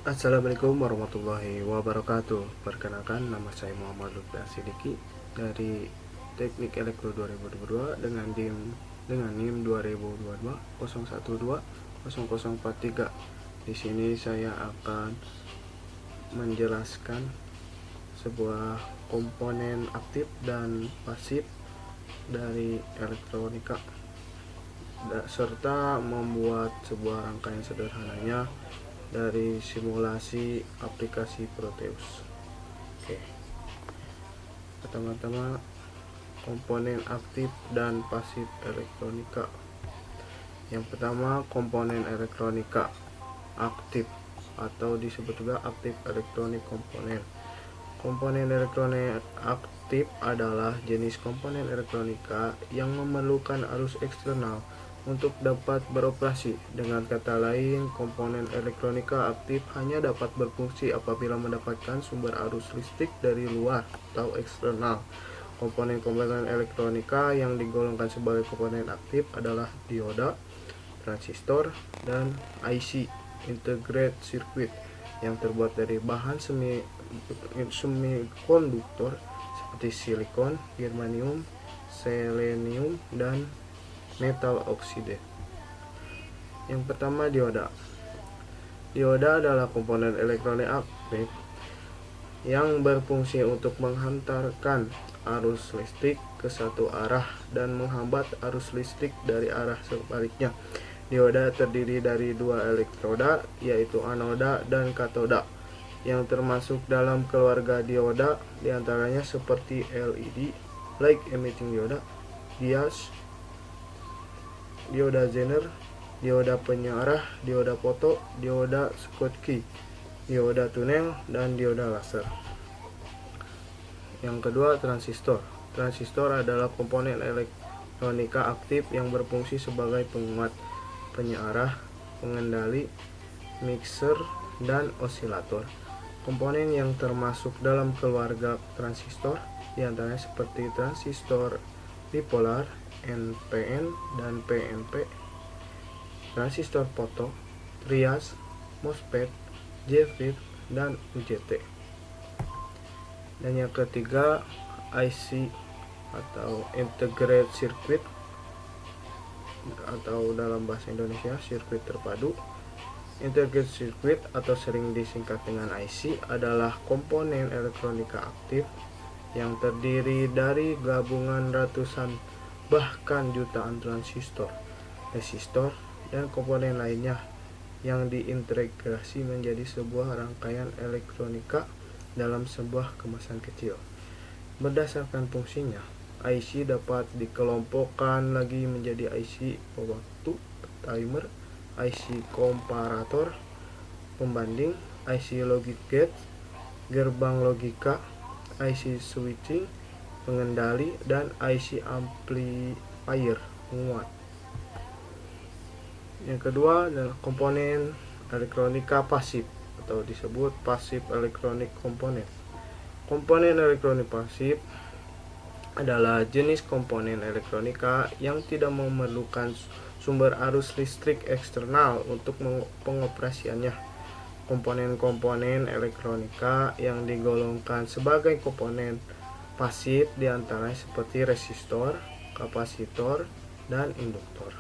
Assalamualaikum warahmatullahi wabarakatuh. Perkenalkan, nama saya Muhammad Lutfi Asidiki dari Teknik Elektro 2022 dengan NIM 2022 012 0043. Di sini saya akan menjelaskan sebuah komponen aktif dan pasif dari elektronika serta membuat sebuah rangkaian sederhananya dari simulasi aplikasi Proteus. Oke. Pertama-tama, komponen aktif dan pasif elektronika. Yang pertama, komponen elektronika aktif atau disebut juga aktif elektronik komponen. Komponen elektronik aktif adalah jenis komponen elektronika yang memerlukan arus eksternal untuk dapat beroperasi. Dengan kata lain, komponen elektronika aktif hanya dapat berfungsi apabila mendapatkan sumber arus listrik dari luar atau eksternal. Komponen-komponen elektronika yang digolongkan sebagai komponen aktif adalah dioda, transistor, dan IC (integrated circuit) yang terbuat dari bahan semikonduktor seperti silikon, germanium, selenium, dan metal oksida. Yang pertama, dioda. Dioda adalah komponen elektronik aktif yang berfungsi untuk menghantarkan arus listrik ke satu arah dan menghambat arus listrik dari arah sebaliknya. Dioda terdiri dari dua elektroda, yaitu anoda dan katoda, yang termasuk dalam keluarga dioda, diantaranya seperti LED, light emitting dioda, bias, dioda Zener, dioda penyiarah, dioda foto, dioda Schottky, dioda tunnel, dan dioda laser. Yang kedua, transistor. Transistor adalah komponen elektronika aktif yang berfungsi sebagai penguat, penyiarah, pengendali, mixer, dan osilator. Komponen yang termasuk dalam keluarga transistor diantaranya seperti transistor bipolar, NPN dan PNP, transistor foto, trias, MOSFET, JFET, dan UJT. Dan yang ketiga, IC atau integrated circuit, atau dalam bahasa Indonesia sirkuit terpadu. Integrated circuit atau sering disingkat dengan IC adalah komponen elektronika aktif yang terdiri dari gabungan ratusan bahkan jutaan transistor, resistor, dan komponen lainnya yang diintegrasi menjadi sebuah rangkaian elektronika dalam sebuah kemasan kecil. Berdasarkan fungsinya, IC dapat dikelompokkan lagi menjadi IC pewaktu, timer, IC komparator, pembanding, IC logic gate, gerbang logika, IC switching, pengendali, dan IC amplifier, penguat. Yang kedua adalah komponen elektronika pasif atau disebut pasif elektronik komponen. Komponen elektronik pasif adalah jenis komponen elektronika yang tidak memerlukan sumber arus listrik eksternal untuk pengoperasiannya. Komponen-komponen elektronika yang digolongkan sebagai komponen pasif diantaranya seperti resistor, kapasitor, dan induktor.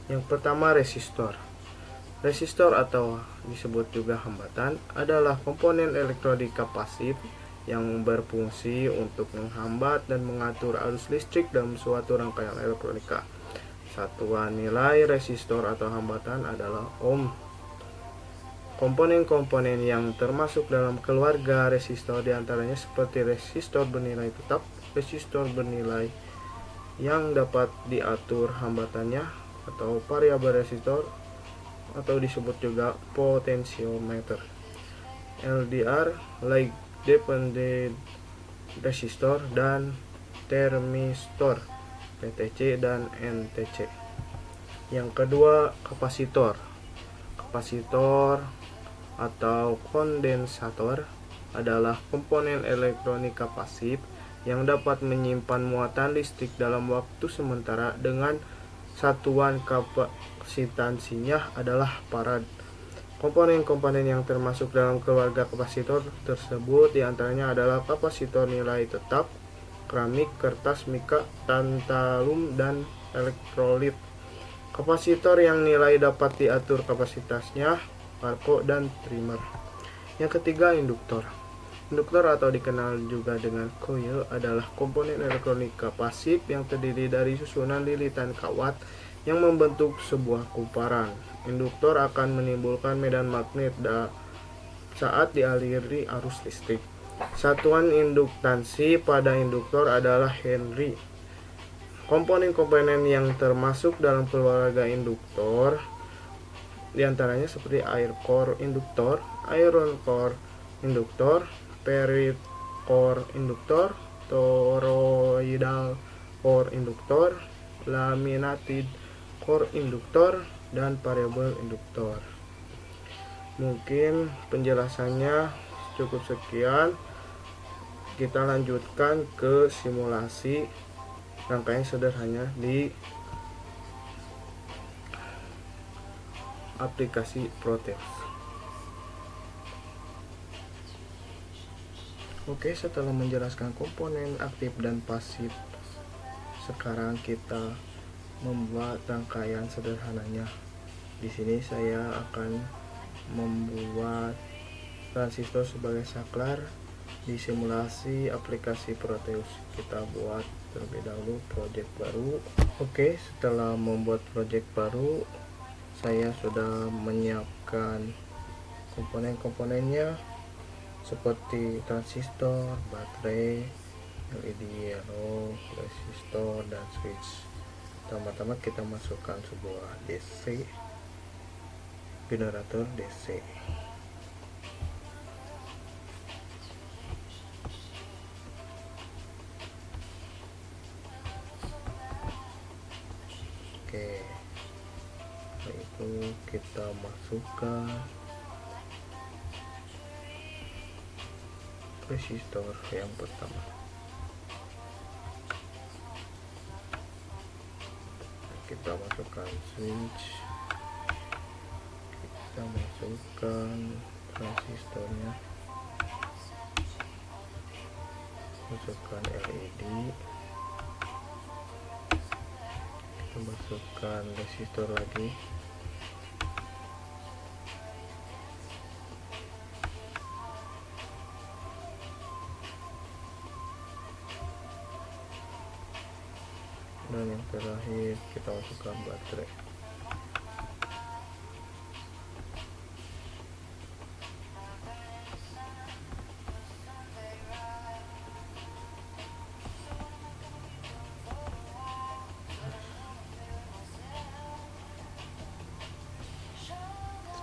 Yang pertama, resistor. Resistor atau disebut juga hambatan adalah komponen elektronika pasif yang berfungsi untuk menghambat dan mengatur arus listrik dalam suatu rangkaian elektronika. Satuan nilai resistor atau hambatan adalah ohm. Komponen-komponen yang termasuk dalam keluarga resistor diantaranya seperti resistor bernilai tetap, resistor bernilai yang dapat diatur hambatannya atau variabel resistor, atau disebut juga potentiometer, LDR, light dependent resistor, dan termistor, PTC dan NTC. Yang kedua, kapasitor. Kapasitor atau kondensator adalah komponen elektronika pasif yang dapat menyimpan muatan listrik dalam waktu sementara dengan satuan kapasitansinya adalah farad. Komponen-komponen yang termasuk dalam keluarga kapasitor tersebut diantaranya adalah kapasitor nilai tetap, keramik, kertas, mika, tantalum, dan elektrolit. Kapasitor yang nilai dapat diatur kapasitasnya, parko, dan trimer. Yang ketiga, induktor. Induktor atau dikenal juga dengan coil adalah komponen elektronika pasif yang terdiri dari susunan lilitan kawat yang membentuk sebuah kumparan. Induktor akan menimbulkan medan magnet saat dialiri arus listrik. Satuan induktansi pada induktor adalah Henry. Komponen-komponen yang termasuk dalam keluarga induktor diantaranya seperti air core induktor, iron core induktor, ferrite core induktor, toroidal core induktor, laminated core induktor, dan variable induktor. Mungkin penjelasannya cukup sekian. Kita lanjutkan ke simulasi rangkaian sederhana di aplikasi Proteus. Oke, setelah menjelaskan komponen aktif dan pasif, sekarang kita membuat rangkaian sederhananya. Di sini saya akan membuat transistor sebagai saklar di simulasi aplikasi Proteus. Kita buat terlebih dahulu project baru. Oke, setelah membuat project baru, saya sudah menyiapkan komponen-komponennya seperti transistor, baterai, LED yellow, resistor, dan switch. Pertama-tama kita masukkan sebuah DC, generator DC. Oke, setelah itu kita masukkan resistor yang pertama. Kita masukkan switch, kita masukkan transistornya, masukkan LED, kita masukkan resistor lagi, dan yang terakhir kita masukkan baterai.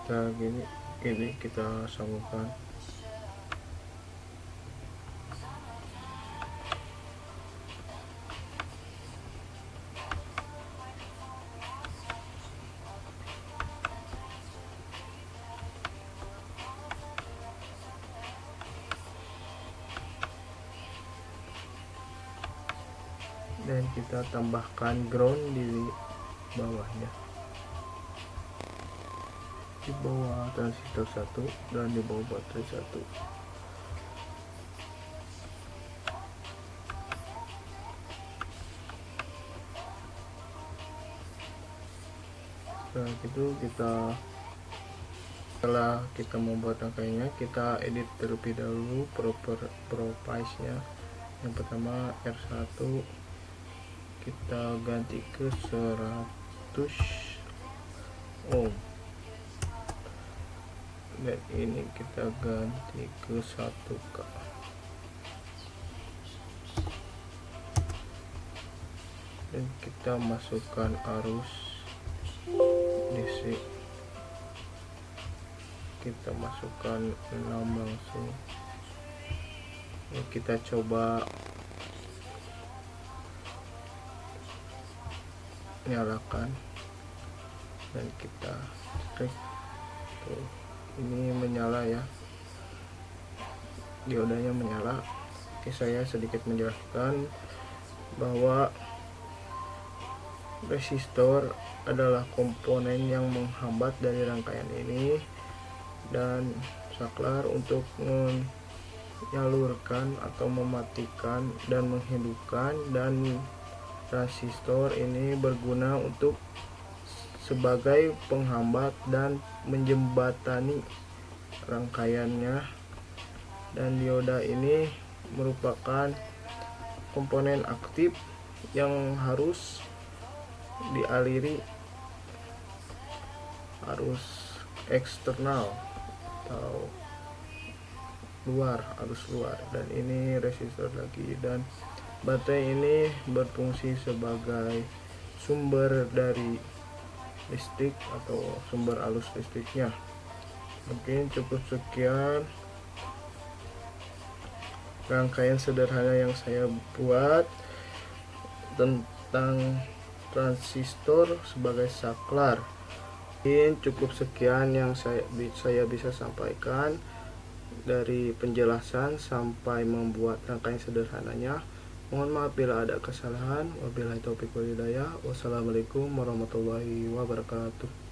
Setelah ini kita sambungkan dan kita tambahkan ground di bawahnya, di bawah transistor 1 dan di bawah baterai 1. Setelah itu setelah kita membuat rangkaiannya, kita edit terlebih dahulu properties nya. Yang pertama R1 kita ganti ke 100 ohm, dan ini kita ganti ke 1K. Dan kita masukkan arus DC, kita masukkan 6 langsung. Ya, kita coba nyalakan dan kita cek. Tuh, ini menyala ya, diodanya menyala. Oke, saya sedikit menjelaskan bahwa resistor adalah komponen yang menghambat dari rangkaian ini. dan saklar untuk menyalurkan atau mematikan dan menghidupkan, dan transistor ini berguna untuk sebagai penghambat dan menjembatani rangkaiannya. Dan dioda ini merupakan komponen aktif yang harus dialiri arus eksternal atau arus luar, dan ini resistor lagi. Dan baterai ini berfungsi sebagai sumber dari listrik atau sumber arus listriknya. Mungkin cukup sekian rangkaian sederhana yang saya buat tentang transistor sebagai saklar. Mungkin cukup sekian yang saya bisa sampaikan, dari penjelasan sampai membuat rangkaian sederhananya. Mohon maaf bila ada kesalahan. Wabillahi taufiq wal hidayah. Wassalamualaikum warahmatullahi wabarakatuh.